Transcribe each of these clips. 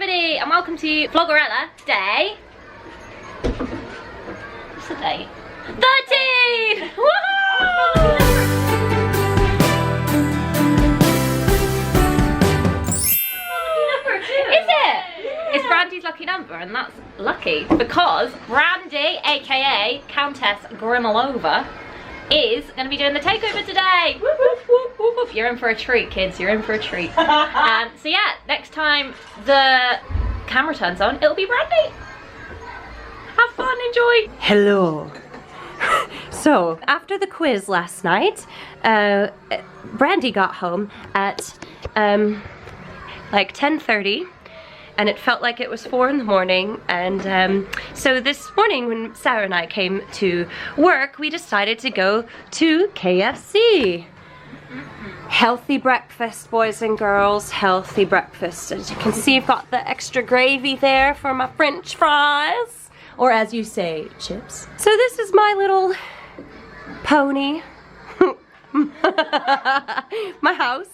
everybody, and welcome to Vlogorella Day. What's the date? 13! Woohoo! Is it? It's Brandy's lucky number, and that's lucky because Brandy, aka Countess Grimalova, is going to be doing the takeover today. Whoop, whoop, whoop, whoop, whoop. You're in for a treat, kids. You're in for a treat. So yeah, next time the camera turns on, it'll be Brandy. Have fun, enjoy. Hello. So, after the quiz last night, Brandy got home at like 10:30. And it felt like it was 4 in the morning, and so this morning when Sarah and I came to work, we decided to go to KFC. Healthy breakfast, boys and girls, healthy breakfast. As you can see, I've got the extra gravy there for my French fries, or as you say, chips. So this is my little pony, my house.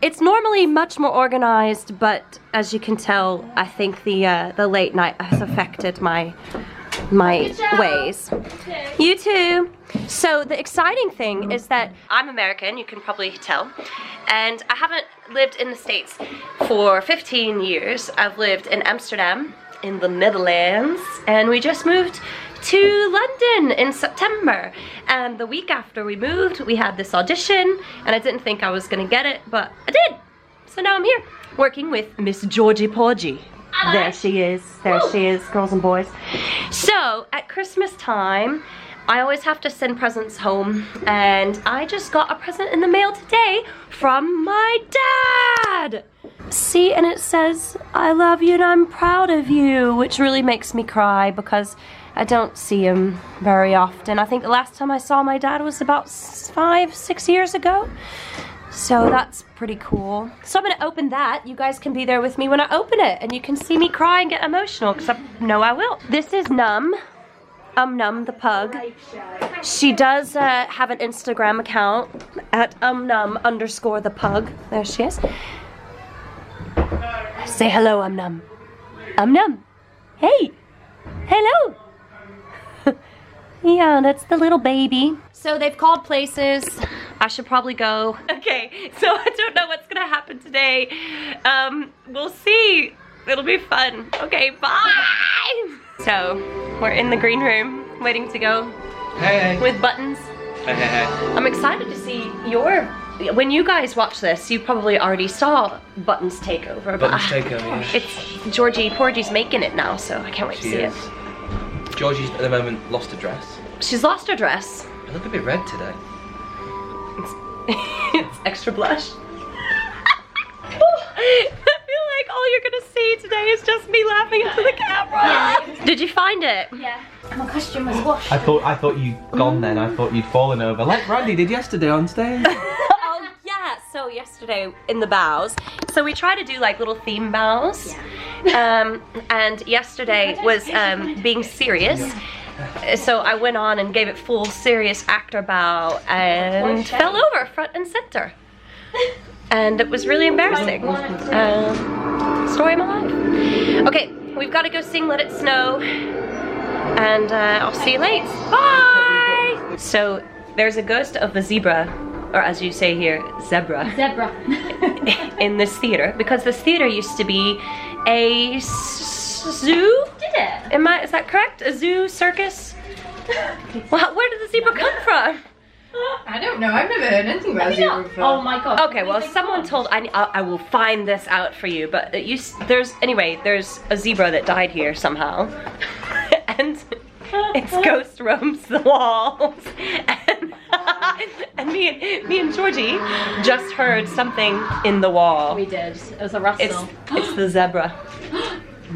It's normally much more organized, but as you can tell, I think the late night has affected my ways. You too. So the exciting thing is that I'm American, you can probably tell, and I haven't lived in the States for 15 years. I've lived in Amsterdam, in the Netherlands, and we just moved to London in September, and the week after we moved we had this audition, and I didn't think I was gonna get it, but I did. So now I'm here working with Miss Georgie Porgy. There she is, girls and boys. So at Christmas time I always have to send presents home, and I just got a present in the mail today from my dad. See, and it says, "I love you and I'm proud of you," which really makes me cry because I don't see him very often. I think the last time I saw my dad was about 5-6 years ago. So that's pretty cool. So I'm gonna open that. You guys can be there with me when I open it, and you can see me cry and get emotional, because I know I will. This is Num. Num the pug. She does have an Instagram account at _the pug. There she is. Say hello, Num. Num. Hey. Hello. Yeah, that's the little baby. So they've called places. I should probably go. Okay, so I don't know what's gonna happen today. We'll see. It'll be fun. Okay, bye. So we're in the green room, waiting to go. Hey. With Buttons. Hey. I'm excited to see your. When you guys watch this, you probably already saw Buttons Takeover. Buttons Takeover, yeah. It's Georgie Porgy's making it now, so I can't wait to see it. Georgie's at the moment lost a dress. She's lost her dress. I look a bit red today. It's extra blush. I feel like all you're gonna see today is just me laughing into the camera. Yeah. Did you find it? Yeah. My costume was washed. I thought you'd gone then. I thought you'd fallen over like Brandy did yesterday on stage. Oh yeah. So yesterday in the bows. So we try to do like little theme bows. Yeah. And yesterday was being serious. So I went on and gave it full serious actor bow and fell over front and center. And it was really embarrassing. Story of my life. Okay, we've got to go sing Let It Snow. And I'll see you later. Bye! So there's a ghost of the zebra, or as you say here, zebra. Zebra. In this theater, because this theater used to be a zoo? Did it? Is that correct? A zoo, circus? Well, where did the zebra come from? I don't know, I've never heard anything about zebra before. Oh my god. Okay, well someone told, I will find this out for you, but there's a zebra that died here somehow. And its ghost roams the walls. And me and Georgie just heard something in the wall. We did. It was a rustle. It's the zebra.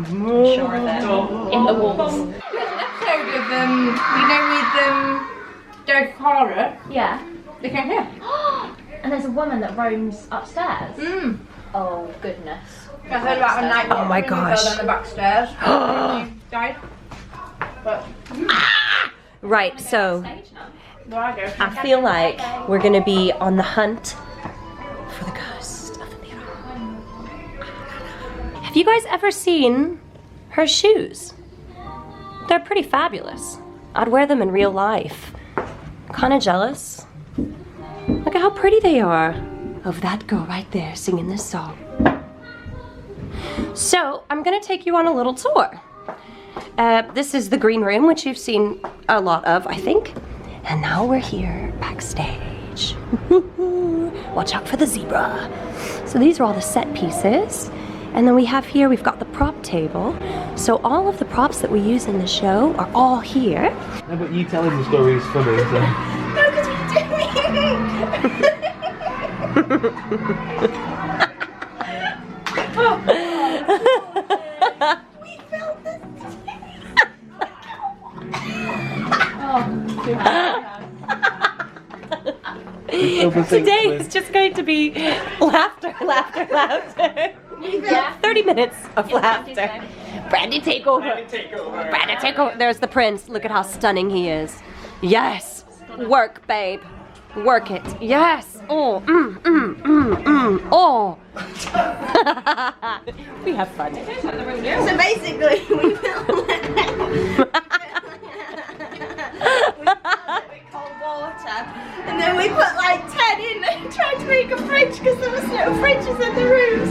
Sure of it. In the walls. There's an episode of with Derek Horror. Yeah. They came here. And there's a woman that roams upstairs. Mm. Oh goodness. I heard about a night. Oh my gosh. Fell down the backstairs. He died. But Right, so there I go. I feel like we're gonna be on the hunt for the ghost of the theater. you guys ever seen her shoes? They're pretty fabulous. I'd wear them in real life. Kinda jealous. Look at how pretty they are. Of that girl right there singing this song. So, I'm gonna take you on a little tour. This is the green room, which you've seen a lot of, I think. And now we're here backstage. Watch out for the zebra. So these are all the set pieces. And then we have here, we've got the prop table. So all of the props that we use in the show are all here. No, but you telling the story is funny, so. No, because we do. We filmed this. Today is just going to be laughter, laughter, laughter. Yeah. 30 minutes of laughter. Brandy Brandy, take over. Brandy, take over. There's the prince. Look at how stunning he is. Yes. Work, babe. Work it. Yes. Oh. Oh. We have fun. So basically, we filmed it with cold water, and then we put like 10 in and tried to make a fridge because there was no fridges in the rooms.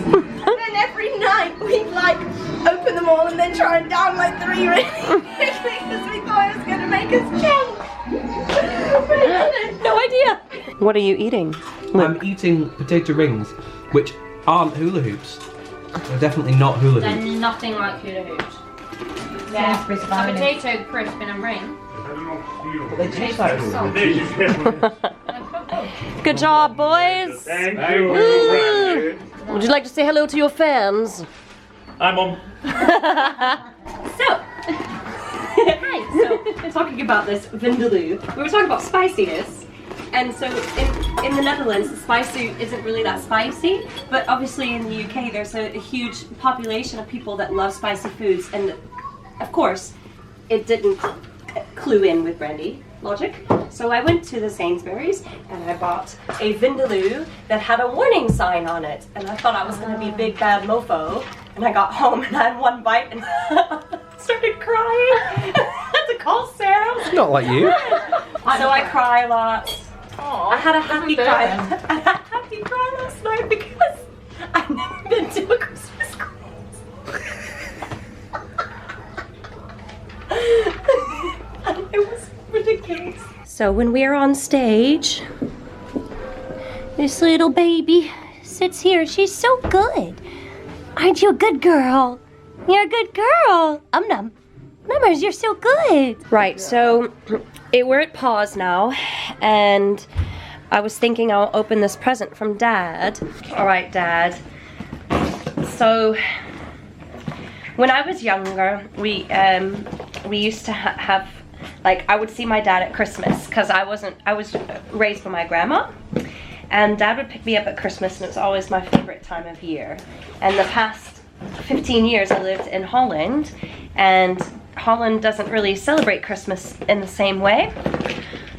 And then every night we'd like open them all and then try and down like 3 really quickly because we thought it was going to make us drunk. But it didn't. No idea. What are you eating? I'm eating potato rings, which aren't hula hoops. They're definitely not hula They're hoops. nothing like hula hoops. Yeah, a potato crisp in a ring. They taste like hula hoops. Good job, boys. Thank you. Woo. Would you like to say hello to your fans? Hi, Mom. So, talking about this vindaloo, we were talking about spiciness, and so in the Netherlands, the spicy isn't really that spicy, but obviously in the UK there's a huge population of people that love spicy foods, and of course, it didn't clue in with Brandy logic. So I went to the Sainsbury's and I bought a vindaloo that had a warning sign on it, and I thought I was going to be big bad mofo, and I got home and I had one bite and started crying. I had to call Sarah. Not like you. So I cry a lot. I had a happy cry. I had a happy cry last night because I've never been to a Christmas cruise. It was ridiculous. So when we are on stage, this little baby sits here. She's so good. Aren't you a good girl? You're a good girl. Num. Numbers, you're so good. Right, so we're at pause now, and I was thinking I'll open this present from Dad. All right, Dad. So when I was younger, we used to have, like, I would see my dad at Christmas because I was raised by my grandma, and Dad would pick me up at Christmas, and it was always my favorite time of year. And the past 15 years I lived in Holland, and Holland doesn't really celebrate Christmas in the same way.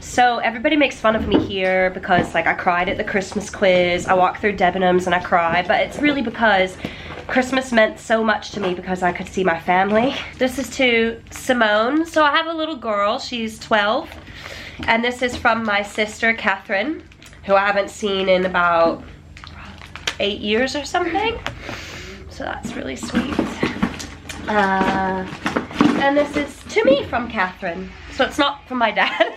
So everybody makes fun of me here because, like, I cried at the Christmas quiz, I walk through Debenhams and I cry, but it's really because Christmas meant so much to me because I could see my family. This is to Simone. So I have a little girl, she's 12, and this is from my sister Catherine, who I haven't seen in about 8 years or something. So that's really sweet. And this is to me from Catherine. So it's not from my dad.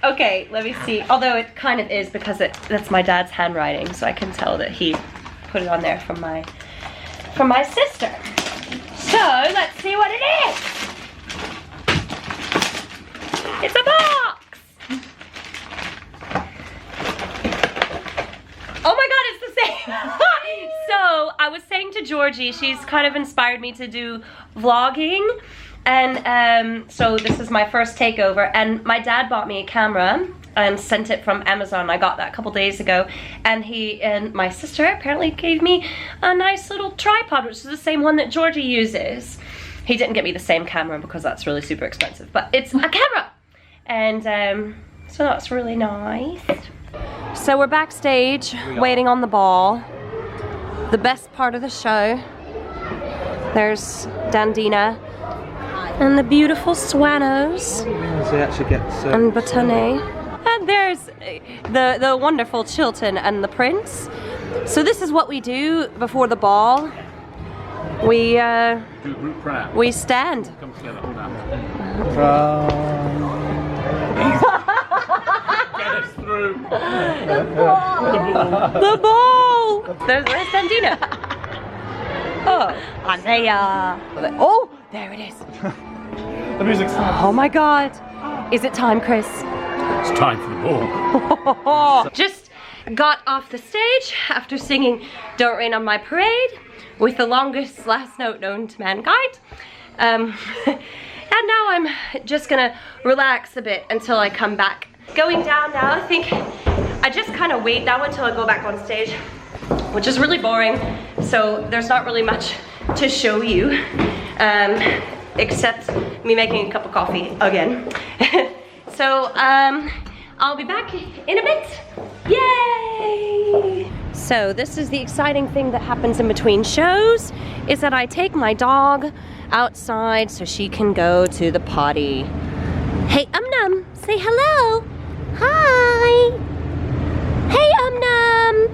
Okay, let me see. Although it kind of is because that's my dad's handwriting, so I can tell that he put it on there from my sister. So let's see what it is. It's a box. Oh my god, it's the same. So I was saying to Georgie, she's kind of inspired me to do vlogging, and so this is my first takeover, and my dad bought me a camera and sent it from Amazon. I got that a couple days ago, and he and my sister apparently gave me a nice little tripod, which is the same one that Georgie uses. He didn't get me the same camera because that's really super expensive, but it's a camera, and so that's really nice. So we're backstage waiting on the ball. the best part of the show. There's Dandina and the beautiful Swanos They actually get and Batane. And there's the wonderful Chilton and the Prince. So this is what we do before the ball. We Do a group prayer. we stand. Come together. Hold on. Get us through. The ball! There's Dandina. Oh, And they are. oh, there it is. The music's on. Oh my God. Is it time, Chris? It's time for the ball. Just got off the stage after singing Don't Rain on My Parade with the longest last note known to mankind. And now I'm just gonna relax a bit until I come back. Going down now, I think I just kind of wait now until I go back on stage, which is really boring. So there's not really much to show you, except me making a cup of coffee again. So I'll be back in a bit. Yay! So this is the exciting thing that happens in between shows, is that I take my dog outside so she can go to the potty. Hey Num, say hello. Hi. Hey Num.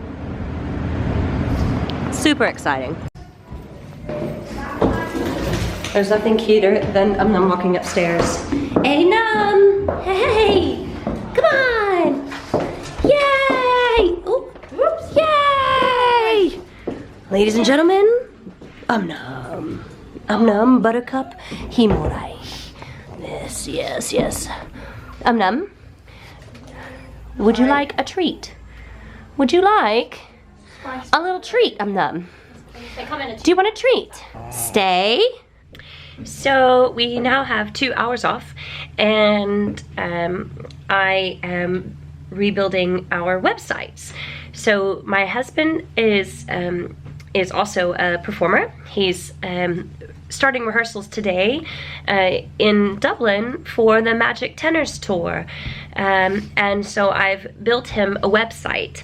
Super exciting. There's nothing cuter than Num walking upstairs. Hey Num! Hey! Come on! Yay! Oh, whoops! Yay! Ladies and gentlemen, Num, Buttercup, Himorai. Yes. Num, would you like a treat? Would you like a little treat, Num? Do you want a treat? Stay. So we now have 2 hours off, and I am rebuilding our websites. So my husband is also a performer. He's starting rehearsals today in Dublin for the Magic Tenors Tour, and so I've built him a website.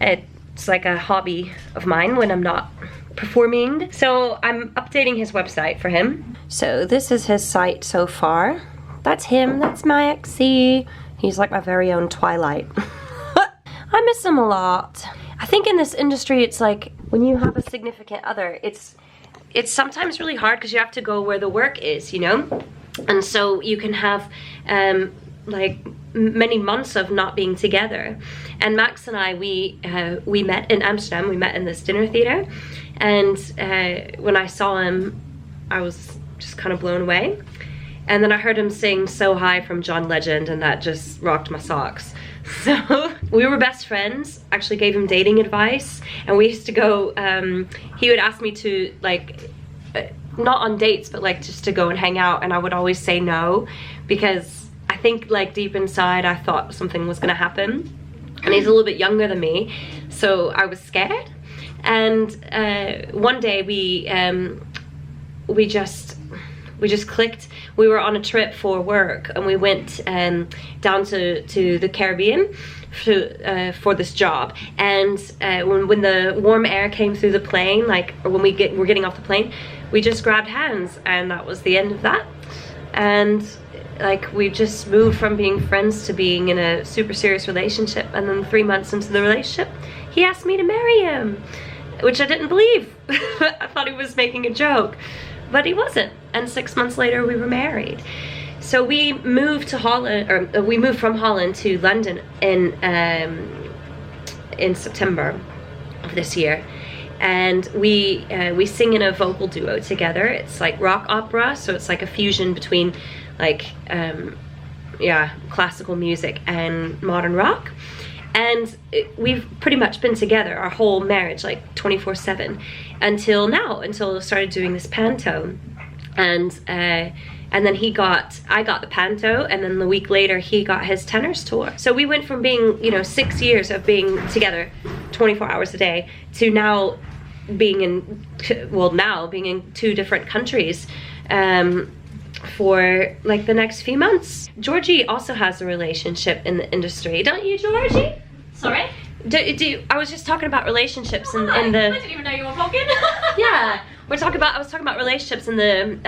It's like a hobby of mine when I'm not performing. So I'm updating his website for him. So this is his site so far. That's him, that's my XC. He's like my very own Twilight. I miss him a lot. I think in this industry, it's like when you have a significant other, it's sometimes really hard because you have to go where the work is, you know? And so you can have like many months of not being together. And Max and I, we met in Amsterdam. We met in this dinner theater, and when I saw him, I was just kind of blown away. And then I heard him sing So High from John Legend, and that just rocked my socks. So we were best friends. Actually gave him dating advice, and we used to go, he would ask me to, like, not on dates, but like just to go and hang out, and I would always say no, because I think like deep inside I thought something was gonna happen. And he's a little bit younger than me, so I was scared. And one day we just clicked. We were on a trip for work, and we went down to the Caribbean for this job. And when the warm air came through the plane, like, or when we're getting off the plane, we just grabbed hands, and that was the end of that. And like, we just moved from being friends to being in a super serious relationship. And then 3 months into the relationship, he asked me to marry him, which I didn't believe. I thought he was making a joke, but he wasn't. And 6 months later, we were married. So we moved to Holland, or we moved from Holland to London in September of this year. And we sing in a vocal duo together. It's like rock opera, so it's like a fusion between like classical music and modern rock. And we've pretty much been together our whole marriage, like 24/7, until now, until I started doing this panto. And then I got the panto, and then the week later he got his tenors tour. So we went from being, you know, 6 years of being together 24 hours a day to now being in, well, now being in 2 different countries for like the next few months. Georgie also has a relationship in the industry, don't you, Georgie? Sorry? I was just talking about relationships in I the. didn't even know you were vlogging. Yeah, I was talking about relationships in the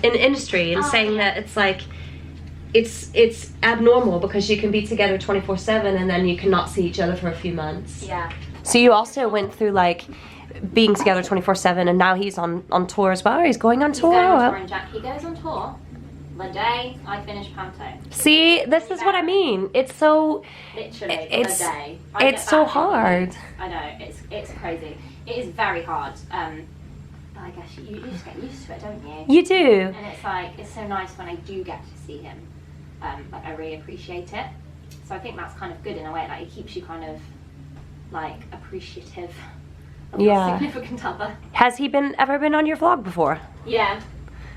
industry and saying that it's like it's abnormal because you can be together 24/7 and then you cannot see each other for a few months. Yeah. So you also went through like being together 24/7 and now he's on tour as well. He's going on tour. He's going on tour, and Jack, he goes on tour the day I finish Panto. See, this is what I mean. It's so Literally it's the day. it's so hard. I know, it's crazy. It is very hard. But I guess you just get used to it, don't you? You do. And it's like, it's so nice when I do get to see him. Like I really appreciate it. So I think that's kind of good in a way. Like it keeps you kind of like appreciative of your significant other. Has he ever been on your vlog before? Yeah.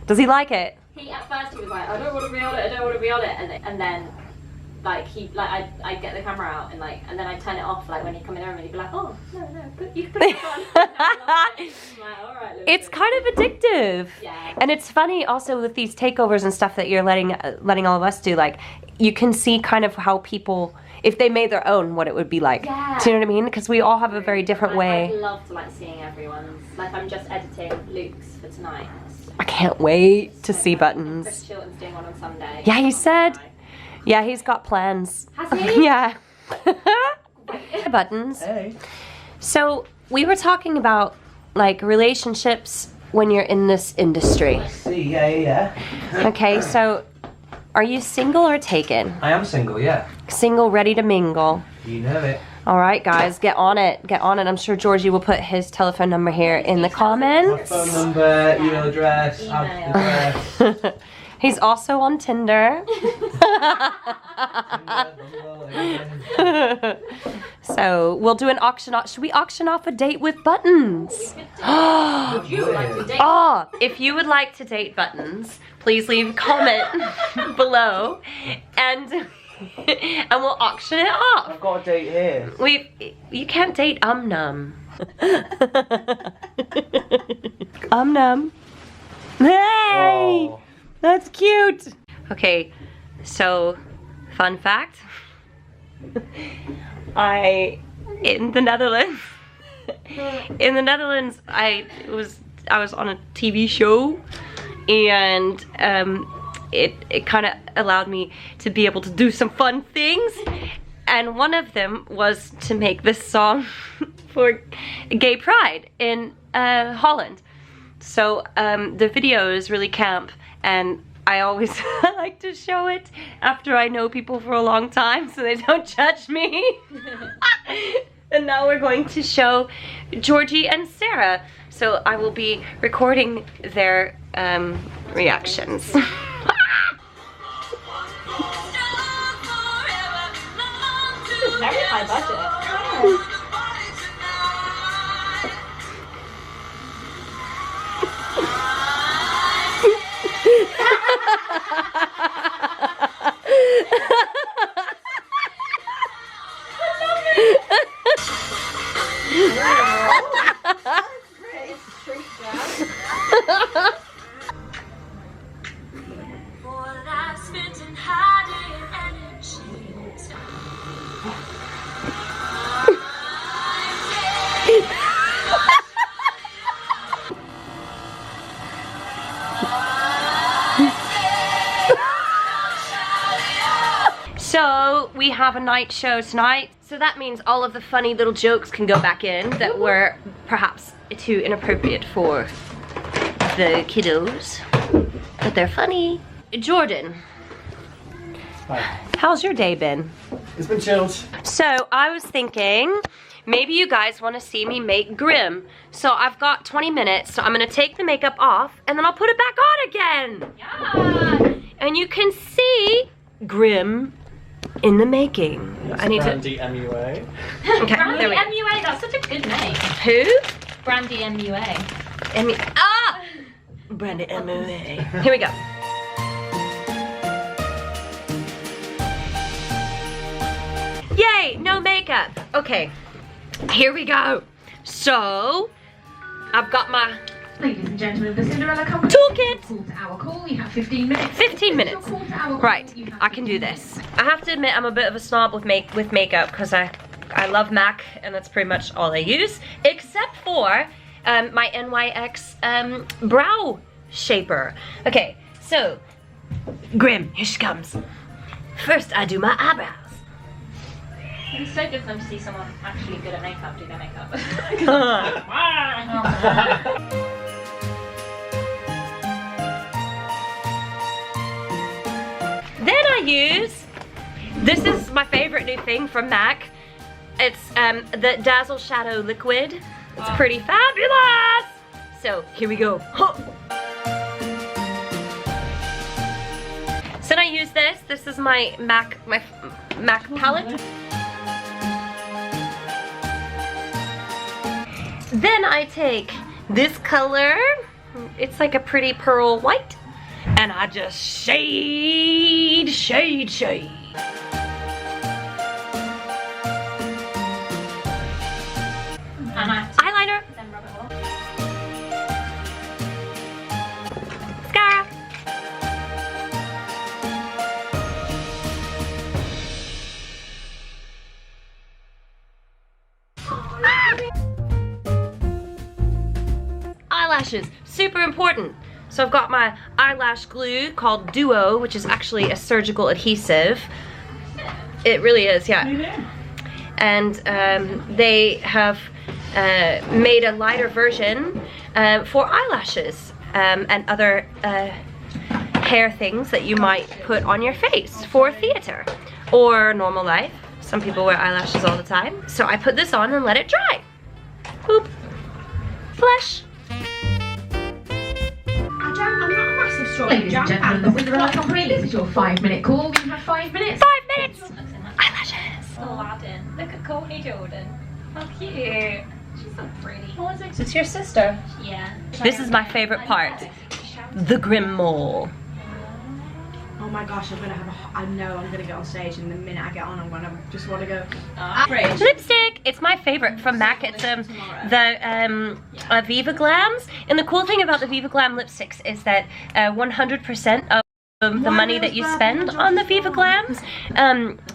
Does he like it? At first he was like, I don't want to be on it, I don't want to be on it, and then like I'd get the camera out and then I'd turn it off like when he'd come in the room and he'd be like, oh no, you can put it on. Like, all right, it's kind of addictive. Yeah. And it's funny also with these takeovers and stuff that you're letting all of us do, like you can see kind of how people, if they made their own, what it would be like. Yeah. Do you know what I mean? Because we all have a very different way. I love to like seeing everyone's, like I'm just editing Luke's for tonight. I can't wait to see Buttons. Chris Chilton's doing one on Sunday. Yeah, he said. Yeah, he's got plans. Has he? Yeah. Buttons. Hey. So we were talking about like relationships when you're in this industry. See, yeah. Okay, so are you single or taken? I am single, yeah. Single, ready to mingle. You know it. All right, guys, get on it. Get on it. I'm sure Georgie will put his telephone number here in the My comments. phone number, email address, address. He's also on Tinder. So we'll do an auction off. Should we auction off a date with Buttons? Would you like to date? Oh, if you would like to date Buttons, please leave a comment below and we'll auction it off. I've got a date here. You can't date Num. Num. Hey! Oh. That's cute. Okay, so fun fact. In the Netherlands, I was on a TV show, and it kind of allowed me to be able to do some fun things, and one of them was to make this song for Gay Pride in Holland. So the video is really camp, and I always like to show it after I know people for a long time so they don't judge me. And now we're going to show Georgie and Sarah. So I will be recording their reactions. Very high budget. So we have a night show tonight. So that means all of the funny little jokes can go back in that were perhaps too inappropriate for the kiddos. But they're funny. Jordan. Hi. How's your day been? It's been chilled. So I was thinking maybe you guys want to see me make Grimm. So I've got 20 minutes, so I'm gonna take the makeup off and then I'll put it back on again. Yeah. And you can see Grimm in the making. I need Brandy MUA. Okay, Brandy there we go. MUA, that's such a good name. Who? Brandy MUA. Brandy MUA. Here we go. Yay, no makeup. Okay, here we go. So, I've got my Ladies and gentlemen, the Cinderella couple. toolkit. Call to our call. You have 15 minutes. 15 minutes. Call to our call. Right, You have I can do this. I have to admit I'm a bit of a snob with makeup because I I love MAC, and that's pretty much all I use, except for my NYX brow shaper. Okay, so Grimm, here she comes. First, I do my eyebrows. It's so good for them to see someone actually good at makeup do their makeup. Then I use, this is my favorite new thing from MAC. It's the Dazzle Shadow Liquid. It's pretty fabulous. So here we go. So then I use this. This is my MAC palette. Then I take this color. It's like a pretty pearl white. And I just shade. Eyeliner. Then rub it off. Mascara. Eyelashes, super important. So I've got my eyelash glue called Duo, which is actually a surgical adhesive. It really is, yeah. And they have made a lighter version for eyelashes and other hair things that you might put on your face for theater or normal life. Some people wear eyelashes all the time. So I put this on and let it dry. Boop. Flush. I'm not a massive straw. Ladies and gentlemen, the Cinderella Company, this is your 5-minute call. You have 5 minutes. 5 minutes. Eyelashes. Aladdin. Look at Courtney Jordan. How cute. She's so pretty. Oh, it's your sister. Yeah. This is my favorite part. The Grimm mole. Oh my gosh, I know I'm gonna get on stage, and the minute I get on, I'm gonna just want to go. Lipstick. It's my favorite from MAC. It's the Viva Glams. And the cool thing about the Viva Glam lipsticks is that 100% of the money that you spend on the Viva Glams,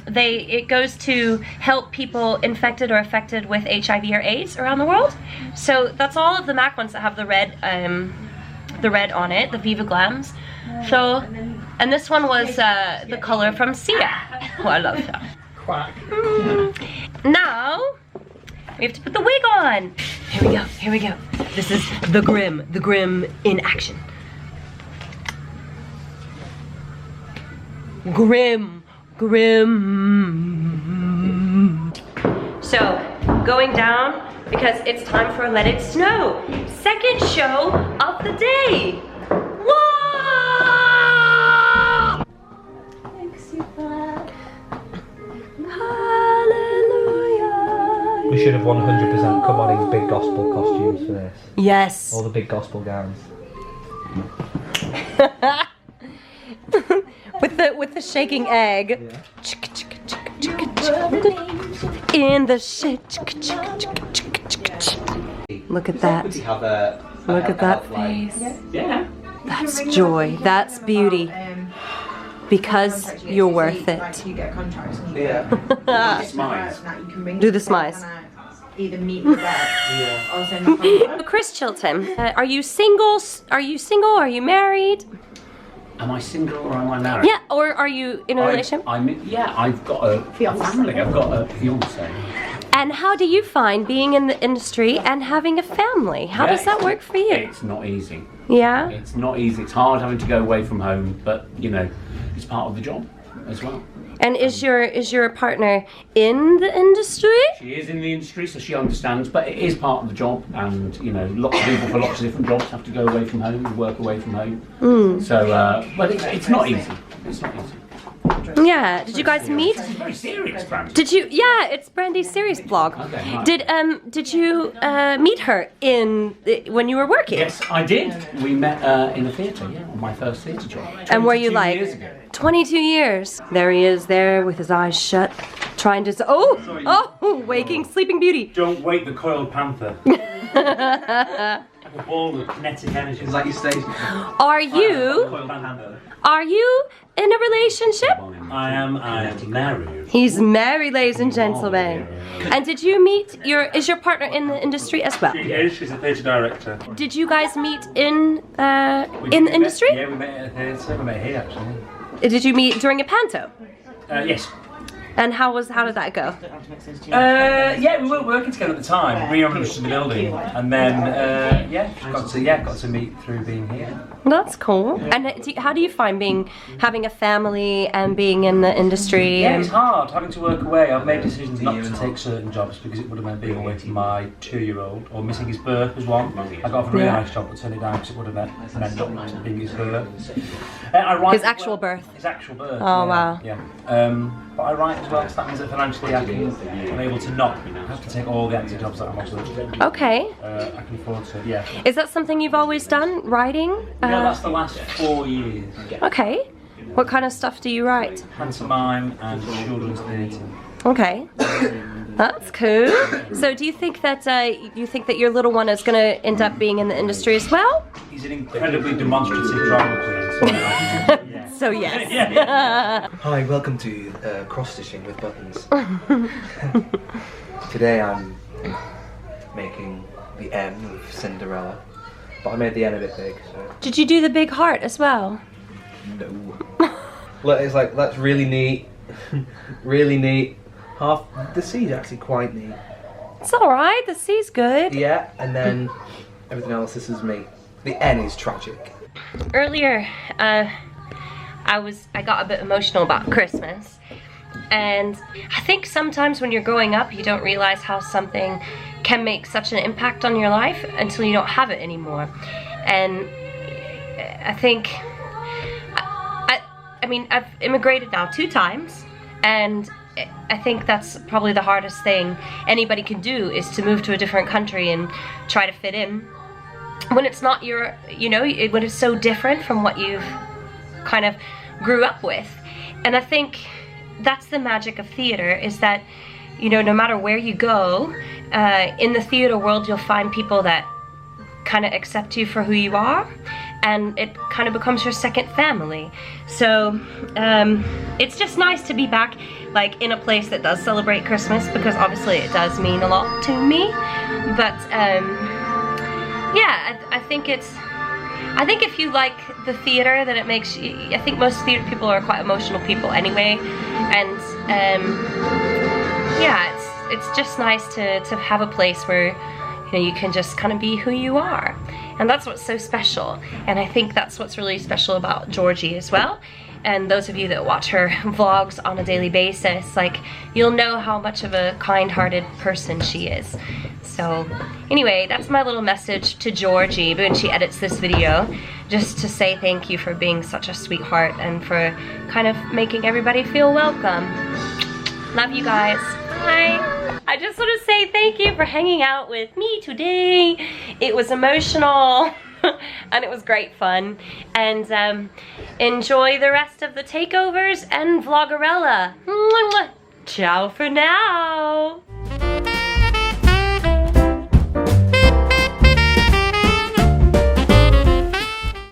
it goes to help people infected or affected with HIV or AIDS around the world. So that's all of the MAC ones that have the red on it, the Viva Glams. So, and this one was the color from Sia. Oh, I love that. Now we have to put the wig on. Here we go. This is the Grimm in action. Grimm. So, going down because it's time for Let It Snow. Second show of the day. Whoa! Hallelujah. We should have 100% come on in big gospel costumes for this. Yes. All the big gospel gowns. with the shaking egg. Yeah. In the shit. Look at that. Look at that face. Yeah. That's joy. That's beauty. Because you're worth it. You get contracts. Yeah. Do the smiles. Either meet me there or send me contract. Chris Chilton, are you single? Are you single? Are you married? Am I single or am I married? Yeah, or are you in a relationship? I've got a family. I've got a fiance. And how do you find being in the industry and having a family? How does that work for you? It's not easy. Yeah? It's not easy. It's hard having to go away from home, but you know, it's part of the job as well. And is your partner in the industry? She is in the industry, so she understands, but it is part of the job, and you know, lots of people for lots of different jobs have to go away from home and work away from home. So, but it's not easy. It's not easy. Yeah. Did you guys meet? This is very serious, Brand. Did you? Yeah, it's Brandy's serious vlog. Okay, right. Did you meet her when you were working? Yes, I did. We met in a theatre, on my first theatre job. And were you 22 like years ago. 22 years? There he is, there with his eyes shut, trying to. Waking Sleeping Beauty. Don't wake the coiled panther. A ball of kinetic energy. It's like your stage. Are you in a relationship? I am married. He's married, ladies and gentlemen. And did you meet is your partner in the industry as well? She is, she's a theatre director. Did you guys meet in the industry? Yeah, we met at a theatre. We met here actually. Did you meet during a panto? Yes. And how did that go? Yeah, we weren't working together at the time. We were just in the building, and then got to meet through being here. That's cool. And how do you find having a family and being in the industry? Yeah, it's hard having to work away. I've made decisions not to take certain jobs because it would have meant being away from my 2-year-old, or missing his birth was one. I got a really nice job but turned it down because it would have meant not being his birth. His actual birth. His actual birth. Oh wow. Yeah. But I write as well, so that means that financially I'm able to not have to take all the acting jobs that I'm offered. Okay. I can afford to, yeah. Is that something you've always done, writing? No, that's the last 4 years. Okay. What kind of stuff do you write? Pantomime and children's theatre. Okay. That's cool. So do you think that your little one is going to end up being in the industry as well? He's an incredibly demonstrative drama queen. So, yeah. So yes. Hi, welcome to cross stitching with buttons. Today I'm making the M of Cinderella, but I made the N a bit big. So. Did you do the big heart as well? No. Look, it's like that's really neat, really neat. The C's actually quite neat. It's all right. The C's good. Yeah, and then everything else. This is me. The N is tragic. Earlier, I got a bit emotional about Christmas, and I think sometimes when you're growing up, you don't realize how something can make such an impact on your life until you don't have it anymore. And I think, I mean, I've immigrated now 2 times, and I think that's probably the hardest thing anybody can do, is to move to a different country and try to fit in when it's not your, when it's so different from what you've kind of grew up with. And I think that's the magic of theater, is that, no matter where you go, in the theater world, you'll find people that kind of accept you for who you are, and it kind of becomes your second family. So it's just nice to be back, like, in a place that does celebrate Christmas, because obviously it does mean a lot to me. But yeah, I think if you like the theater, then it makes you, I think most theater people are quite emotional people anyway, and yeah, it's just nice to have a place where you can just kind of be who you are. And that's what's so special. And I think that's what's really special about Georgie as well. And those of you that watch her vlogs on a daily basis, like, you'll know how much of a kind-hearted person she is. So anyway, that's my little message to Georgie when she edits this video, just to say thank you for being such a sweetheart and for kind of making everybody feel welcome. Love you guys. Bye. I just want to say thank you for hanging out with me today. It was emotional and it was great fun. And enjoy the rest of the takeovers and Vloggerella. Ciao for now.